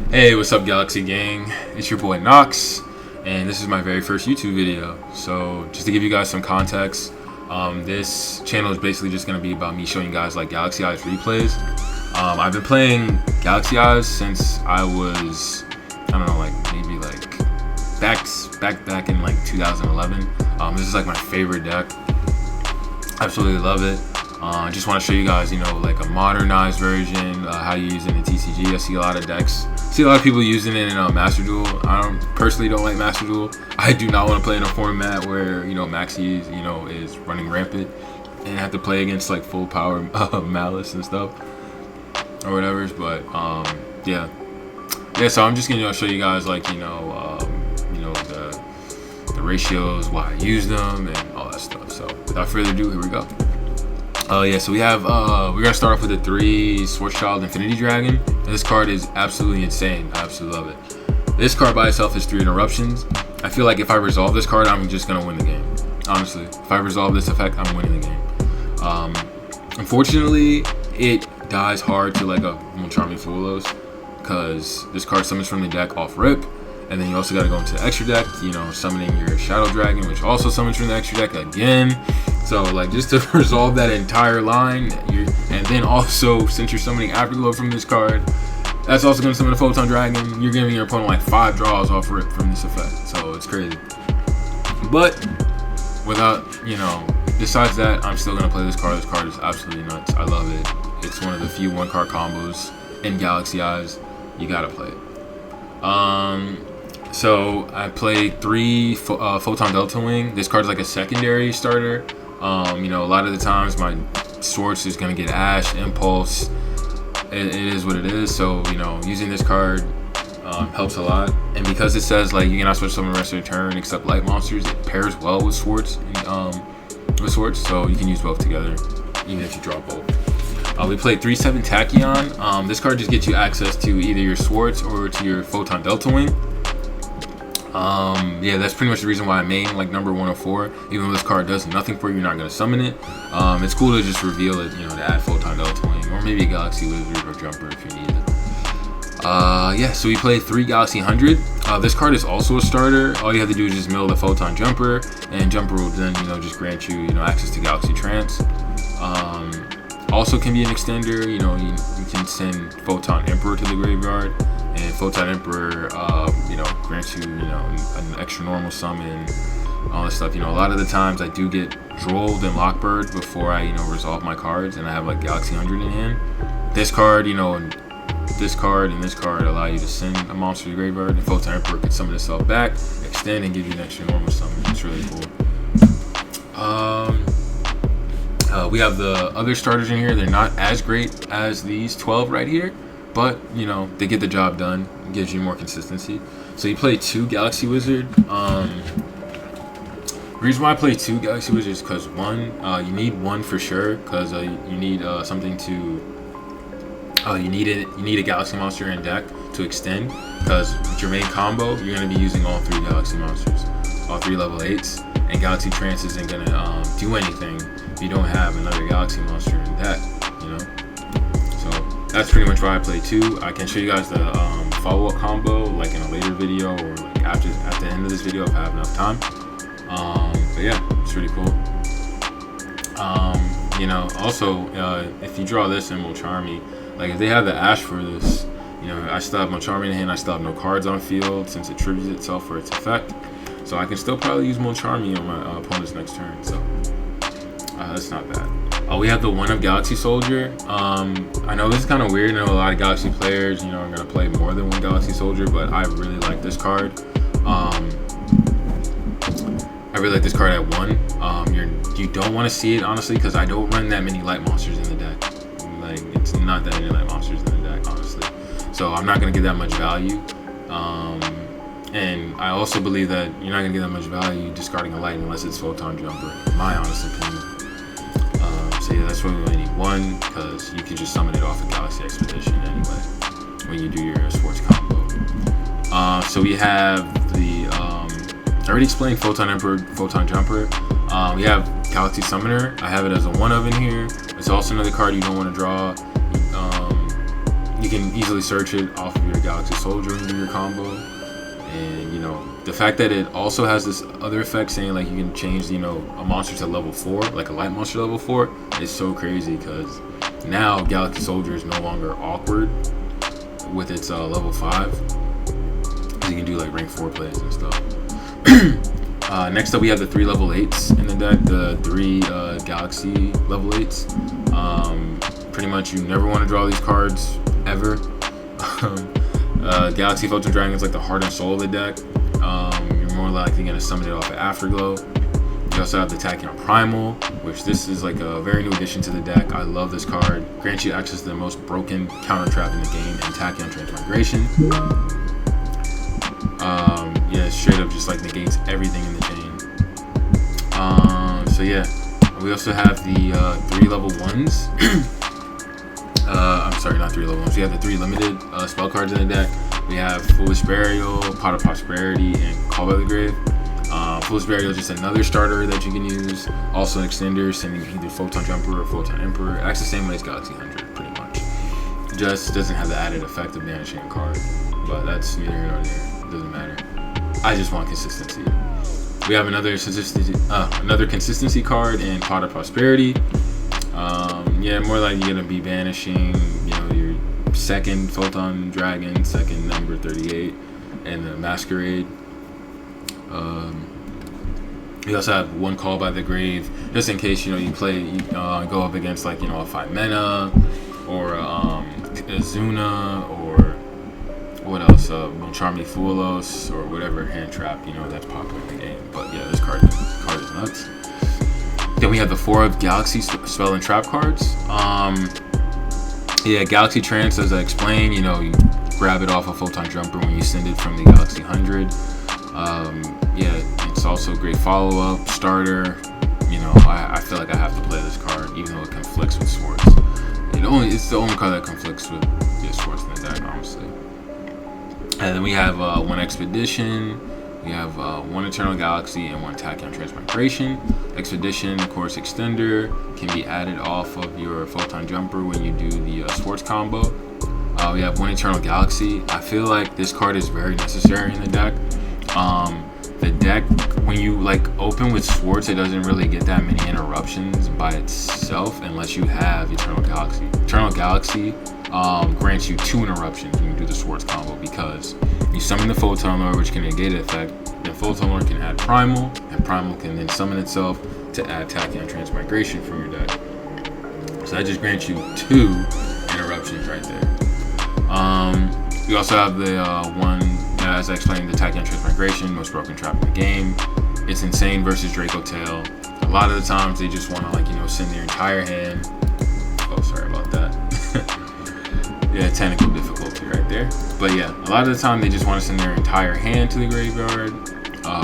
Hey, what's up, Galaxy Gang? It's your boy Nox, and this is my very first YouTube video. So, just to give you guys some context, this channel is basically just going to be about me showing you guys like Galaxy Eyes replays. I've been playing Galaxy Eyes since I was, I don't know, like maybe like back in like 2011. This is like my favorite deck. Absolutely love it. Just want to show you guys, you know, like a modernized version, how you use it in TCG. I see a lot of decks. See a lot of people using it in Master Duel. I personally don't like Master Duel. I do not want to play in a format where, you know, Maxi is, you know, is running rampant and have to play against like full power Malice and stuff or whatever. But yeah. So I'm just gonna show you guys like, you know, the ratios, why I use them, and all that stuff. So without further ado, here we go. So we have we're gonna start off with the 3 Schwarzschild Infinity Dragon. And this card is absolutely insane. I absolutely love it. This card by itself is 3 interruptions. I feel like if I resolve this card, I'm just gonna win the game. Honestly, if I resolve this effect, I'm winning the game. Unfortunately, it dies hard to like a Mulcharmy Fuwalos, because this card summons from the deck off rip, and then you also gotta go into the extra deck, you know, summoning your Shadow Dragon, which also summons from the extra deck again. So like just to resolve that entire line, and then also since you're summoning Afterglow from this card, that's also going to summon a Photon Dragon. You're giving your opponent like 5 draws off rip from this effect. So it's crazy. But without, you know, besides that, I'm still going to play this card. This card is absolutely nuts. I love it. It's one of the few 1-card combos in Galaxy Eyes. You got to play it. So I played 3 Photon Delta Wing. This card's like a secondary starter. You know, a lot of the times my Schwartz is going to get Ash, Impulse. It is what it is. So, you know, using this card helps a lot. And because it says, like, you cannot switch summon the rest of your turn except light monsters, it pairs well with Schwartz. So you can use both together, even if you draw both. We played 3 Seventh Tachyon. This card just gets you access to either your Schwartz or to your Photon Delta Wing. Yeah, that's pretty much the reason why I main like number 104. Even though this card does nothing for you, you're not going to summon it. It's cool to just reveal it, you know, to add Photon Delta Wing, or maybe a Galaxy Wizard or Jumper if you need it. Yeah, so we played 3 Galaxy 100. This card is also a starter. All you have to do is just mill the Photon Jumper, and Jumper will then, you know, just grant you, you know, access to Galaxy Trance. Also can be an extender. You know, you can send Photon Emperor to the graveyard. And Photon Emperor, you know, grants you, you know, an extra normal summon, all this stuff. You know, a lot of the times I do get Droll and Lockbird before I, you know, resolve my cards, and I have like Galaxy 100 in hand. This card, you know, and this card allow you to send a monster to the graveyard, and Photon Emperor can summon itself back, extend, and give you an extra normal summon. It's really cool. We have the other starters in here. They're not as great as these 12 right here, but, you know, they get the job done. It gives you more consistency. So you play 2 Galaxy Wizard. The reason why I play 2 Galaxy Wizards is because 1, you need 1 for sure, because you need something to. You need a Galaxy monster in deck to extend, because with your main combo, you're going to be using all 3 Galaxy monsters, all 3 level 8s, and Galaxy Trance isn't going to do anything if you don't have another Galaxy monster in deck, you know. That's pretty much why I play 2. I can show you guys the follow-up combo like in a later video, or like at the end of this video if I have enough time. But yeah, it's really cool. You know, also if you draw this in Mulcharmy, like if they have the Ash for this, you know, I still have Mulcharmy in hand. I still have no cards on field since it tributes itself for its effect. So I can still probably use Mulcharmy on my opponent's next turn. So that's not bad. We have the 1-of Galaxy Soldier. I know this is kind of weird. I know a lot of Galaxy players, you know, are going to play more than 1 Galaxy Soldier, but I really like this card. I really like this card at 1. You don't want to see it, honestly, because I don't run that many light monsters in the deck. Like, it's not that many light monsters in the deck, honestly. So I'm not going to get that much value. And I also believe that you're not going to get that much value discarding a light unless it's Photon Jumper, in my honest opinion. So yeah, that's why we only need 1, because you can just summon it off of Galaxy Expedition anyway when you do your sports combo. So we have the I already explained Photon Emperor, Photon Jumper. We have Galaxy Summoner. I have it as a 1-of in here. It's also another card you don't want to draw. You can easily search it off of your Galaxy Soldier when you do your combo. And you know, the fact that it also has this other effect saying like you can change, you know, a monster to level 4, like a light monster level 4, is so crazy because now Galaxy Soldier is no longer awkward with its level 5. You can do like rank 4 plays and stuff. Next up, we have the 3 level 8s in the deck, the 3 Galaxy level 8s. Pretty much you never want to draw these cards ever. Galaxy Photon Dragon is like the heart and soul of the deck. You're more likely going to summon it off of Afterglow. You also have the Tachyon Primal, which this is like a very new addition to the deck. I love this card. Grants you access to the most broken counter trap in the game and Tachyon Transmigration. Yeah, straight up just like negates everything in the chain. So yeah, we also have the 3 level 1s. I'm sorry, not 3 level 1s. We have the 3 limited spell cards in the deck. We have Foolish Burial, Pot of Prosperity, and Call by the Grave. Foolish Burial is just another starter that you can use. Also an extender, sending either Photon Jumper or Photon Emperor. It acts the same way as Galaxy 100, pretty much. Just doesn't have the added effect of banishing a card. But that's neither here nor there. It doesn't matter. I just want consistency. We have another consistency card in Pot of Prosperity. Yeah, more like you're gonna be banishing, you know, your second Photon Dragon, second number 38, and the Masquerade. We also have 1 Call by the Grave, just in case, you know, you go up against like, you know, a 5 mana or a Zuna or what else, Mulcharmy Fuwalos or whatever hand trap, you know, that's popular in the game. But yeah, this card is nuts. Then we have the 4 of Galaxy spell and trap cards. Yeah, Galaxy Trance, as I explained, you know, you grab it off a Photon Jumper when you send it from the Galaxy 100. Yeah, it's also a great follow-up starter. You know, I feel like I have to play this card, even though it conflicts with Swords. It's the only card that conflicts with Swords in the deck, honestly. And then we have 1 Expedition. We have 1 Eternal Galaxy and 1 Tachyon Transmigration. Expedition, of course, extender can be added off of your Photon Jumper when you do the Swords combo. We have 1 Eternal Galaxy. I feel like this card is very necessary in the deck. The deck, when you like open with Swords, it doesn't really get that many interruptions by itself unless you have Eternal Galaxy. Eternal Galaxy grants you 2 interruptions when you do the Swords combo because you summon the Photon Lord, which can negate the effect. Then Photon Lord can add Primal, and Primal can then summon itself to add Tachyon Transmigration from your deck. So that just grants you 2 interruptions right there. We also have the 1, as I explained, the Tachyon Transmigration, most broken trap in the game. It's insane versus Draco Tail. A lot of the times they just want to, like, you know, send their entire hand. Oh, sorry about that. Yeah, technical difficulty right there. But yeah, a lot of the time they just want to send their entire hand to the graveyard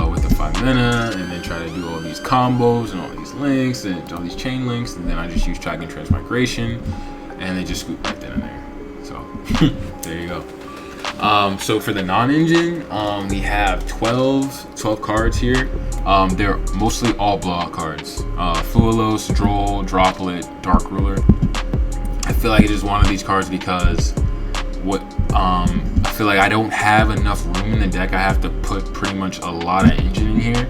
with the 5 mana, and then try to do all these combos and all these links and all these chain links, and then I just use Tachyon Transmigration, and they just scoop right then and there. So there you go. So for the non-engine, we have 12 cards here. They're mostly all blowout cards. Fuwalos, Droll, Droplet, Dark Ruler. I feel like it is one of these cards because I feel like I don't have enough room in the deck. I have to put pretty much a lot of engine in here,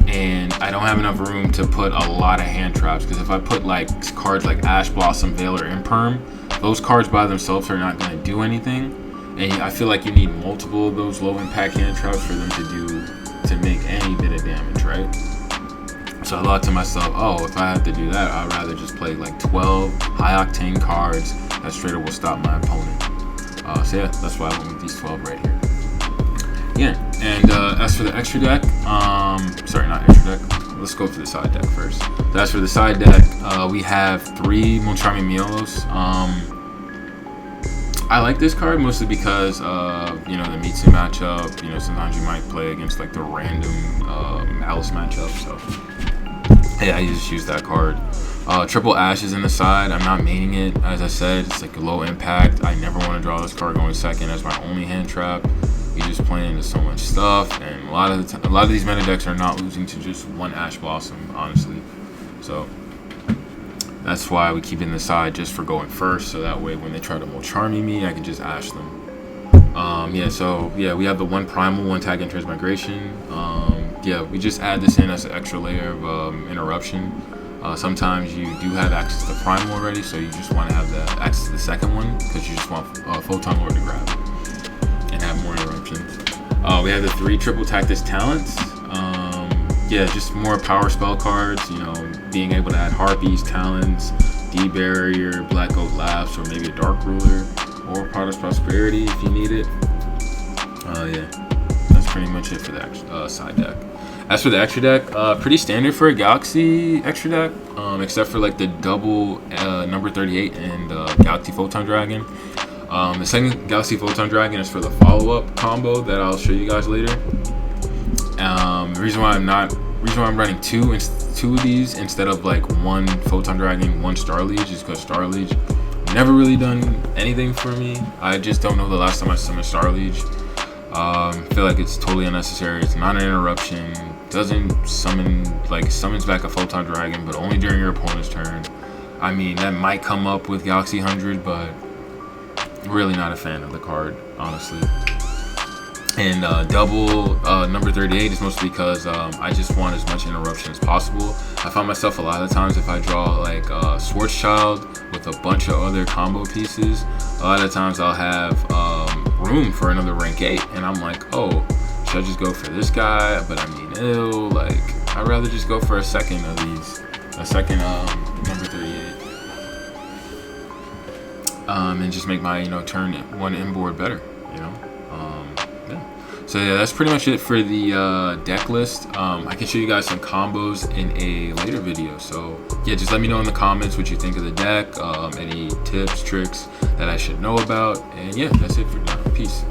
and I don't have enough room to put a lot of hand traps, because if I put like cards like Ash Blossom, Veil, or Imperm, those cards by themselves are not going to do anything, and I feel like you need multiple of those low impact hand traps for them to make any bit of damage, right? So I thought to myself, oh, if I have to do that, I'd rather just play like 12 high octane cards that straight up will stop my opponent. So yeah, that's why I went with these 12 right here. Yeah, and as for the extra deck, sorry, not extra deck. Let's go for the side deck first. So as for the side deck, we have 3 Mulcharmy Meowls. I like this card mostly because you know, the Mitsu matchup. You know, sometimes you might play against like the random Malice matchup. So yeah, I just use that card. Triple Ash is in the side. I'm not maining it. As I said, it's like a low impact. I never want to draw this card going second as my only hand trap. You're just playing into so much stuff, and a lot of these meta decks are not losing to just 1 Ash Blossom, honestly. So that's why we keep it in the side, just for going first, so that way when they try to Mulcharmy me, I can just Ash them. Yeah, so yeah, we have the one Primal, one Tachyon Transmigration. Yeah, we just add this in as an extra layer of interruption. Sometimes you do have access to Primal already, so you just want to have the access to the second one because you just want Photon Lord to grab and have more interruptions. We have the 3 triple Tactus talents. Yeah, just more power spell cards. You know, being able to add Harpies, Talons, D-Barrier, Black Oak Laughs, or maybe a Dark Ruler, or Potter's Prosperity if you need it. Yeah, that's pretty much it for the side deck. As for the extra deck, pretty standard for a Galaxy extra deck, except for like the double number 38 and Galaxy Photon Dragon. The second Galaxy Photon Dragon is for the follow-up combo that I'll show you guys later. The reason why I'm running two of these instead of like one Photon Dragon, one Starliege is because Starliege never really done anything for me. I just don't know the last time I summoned Starliege. Feel like it's totally unnecessary. It's not an interruption. Doesn't summon, like, summons back a Photon Dragon, but only during your opponent's turn. I mean, that might come up with Galaxy 100, but really not a fan of the card, honestly. And double number 38 is mostly because I just want as much interruption as possible. I find myself a lot of times if I draw like Schwarzschild with a bunch of other combo pieces, a lot of times I'll have room for another rank 8, and I'm like, oh, should I just go for this guy? But I mean, ew, like, I'd rather just go for a second of these, a second number 38, and just make my, turn 1 inboard better, yeah. So yeah, that's pretty much it for the deck list. I can show you guys some combos in a later video. So yeah, just let me know in the comments what you think of the deck, any tips, tricks that I should know about, and yeah, that's it for now. Peace.